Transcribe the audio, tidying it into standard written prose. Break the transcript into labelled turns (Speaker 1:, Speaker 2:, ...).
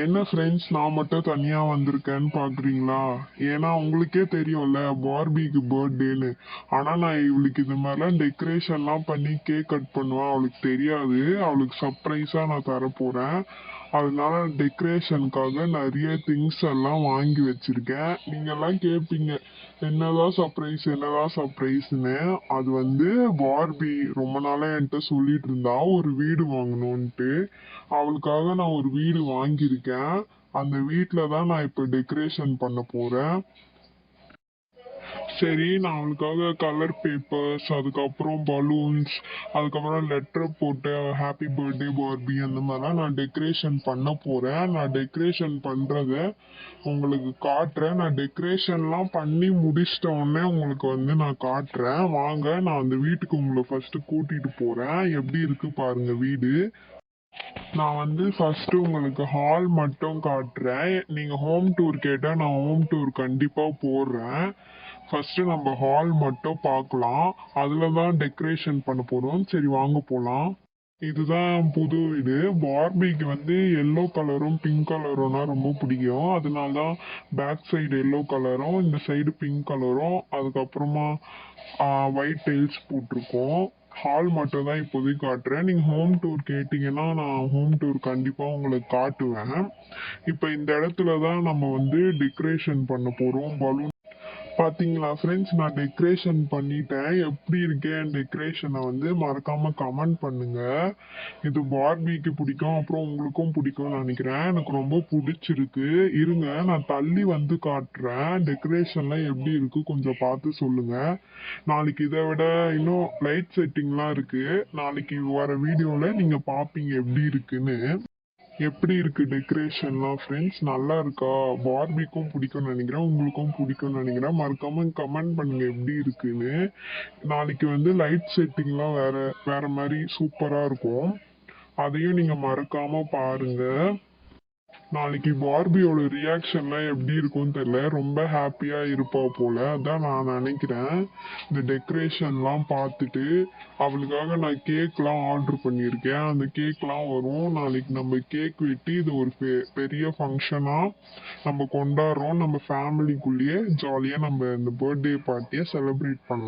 Speaker 1: என்ன ஃப்ரெண்ட்ஸ் நான் மட்டும் தனியா வந்திருக்கேன்னு பாக்குறீங்களா? ஏன்னா உங்களுக்கே தெரியும்ல பார்பிக்கு பர்த்டேன்னு. ஆனா நான் இவளுக்கு இது மாதிரிலாம் டெக்கரேஷன்லாம் பண்ணி கேக் கட் பண்ணுவேன் அவளுக்கு தெரியாது. அவளுக்கு சர்ப்ரைஸா நான் தர போறேன். அதனால டெக்கரேஷனுக்காக நிறைய திங்ஸ் எல்லாம் வாங்கி வச்சிருக்கேன். நீங்க எல்லாம் கேட்பீங்க என்னதான் சர்ப்ரைஸ் என்னதான் சர்ப்ரைஸ்னு. அது வந்து பார்பி ரொம்ப நாளா என்கிட்ட சொல்லிட்டு இருந்தா ஒரு வீடு வாங்கணும்ட்டு. அவளுக்காக நான் ஒரு வீடு வாங்கியிருக்கேன். அந்த வீட்டில தான் நான் இப்போ டெக்கரேஷன் பண்ண போறேன். சரி, நான் அவளுக்காக கலர் பேப்பர்ஸ், அதுக்கப்புறம் பலூன்ஸ், அதுக்கப்புறம் லெட்டர் போட்டு ஹாப்பி பர்த்டே பார்பி அந்த மாதிரிலாம் நான் டெக்கரேஷன் பண்ண போறேன். நான் டெக்கரேஷன் பண்றத உங்களுக்கு காட்டுறேன். நான் டெக்கரேஷன்லாம் பண்ணி முடிச்சிட்ட உடனே உங்களுக்கு வந்து நான் காட்டுறேன். வாங்க, நான் அந்த வீட்டுக்கு உங்களை ஃபர்ஸ்ட் கூட்டிட்டு போறேன். எப்படி இருக்கு பாருங்க வீடு. நான் வந்து ஃபர்ஸ்ட் உங்களுக்கு ஹால் மட்டும் காட்டுறேன். நீங்க ஹோம் டூர் கேட்டா நான் ஹோம் டூர் கண்டிப்பா போடுறேன். ஃபர்ஸ்ட் நம்ம ஹால் மட்டும் பார்க்கலாம். அதுல தான் டெக்கரேஷன் பண்ண போறோம். சரி வாங்க போலாம். இதுதான் புது வீடு. பார்பிக்கு வந்து எல்லோ கலரும் பிங்க் கலரும்னா ரொம்ப பிடிக்கும். அதனால தான் பேக் சைடு எல்லோ கலரும் இந்த சைடு பிங்க் கலரும் அதுக்கப்புறமா ஒயிட் டைல்ஸ் போட்டிருக்கோம். ஹால் மட்டும் தான் இப்போதைக்கு காட்டுறேன். நீங்க ஹோம் டூர் கேட்டீங்கன்னா நான் ஹோம் டூர் கண்டிப்பா உங்களுக்கு காட்டுவேன். இப்போ இந்த இடத்துல தான் நம்ம வந்து டெக்கரேஷன் பண்ண போறோம். பலூன் பாத்தீங்களா ஃப்ரெண்ட்ஸ், நான் டெக்கரேஷன் பண்ணிட்டேன். எப்படி இருக்கேன் டெக்கரேஷனை வந்து மறக்காம கமெண்ட் பண்ணுங்க. இது பார்பிக்கு பிடிக்கும், அப்புறம் உங்களுக்கும் பிடிக்கும்னு நினைக்கிறேன். எனக்கு ரொம்ப பிடிச்சிருக்கு. இருங்க நான் தள்ளி வந்து காட்டுறேன். டெக்கரேஷன்லாம் எப்படி இருக்கு கொஞ்சம் பார்த்து சொல்லுங்க. நாளைக்கு இதை விட இன்னும் லைட் செட்டிங்லாம் இருக்கு. நாளைக்கு வர வீடியோல நீங்க பாப்பீங்க எப்படி இருக்குன்னு. எப்படி இருக்கு டெக்கரேஷன்லாம் ஃப்ரெண்ட்ஸ், நல்லா இருக்கா? பார்பிக்கும் பிடிக்கும்னு நினைக்கிறேன், உங்களுக்கும் பிடிக்கும்னு நினைக்கிறேன். மறக்காம கமெண்ட் பண்ணுங்க எப்படி இருக்குன்னு. நாளைக்கு வந்து லைட் செட்டிங்லாம் வேற வேற மாதிரி சூப்பரா இருக்கும். அதையும் நீங்க மறக்காம பாருங்க. நாளைக்கு பார்பியோட ரியாக்ஷன்லாம் எப்படி இருக்கும்னு தெரியல. ரொம்ப ஹாப்பியா இருப்பா போல, அதான் நான் நினைக்கிறேன். இந்த டெக்கரேஷன்லாம் பார்த்துட்டு அவளுக்காக நான் கேக்லாம் ஆர்டர் பண்ணியிருக்கேன். அந்த கேக்லாம் வரும் நாளைக்கு. நம்ம கேக் வெட்டி இது ஒரு பெரிய ஃபங்க்ஷனா நம்ம கொண்டாடுறோம். நம்ம ஃபேமிலிக்குள்ளேயே ஜாலியா நம்ம இந்த பர்த்டே பார்ட்டியை செலிப்ரேட் பண்ணலாம்.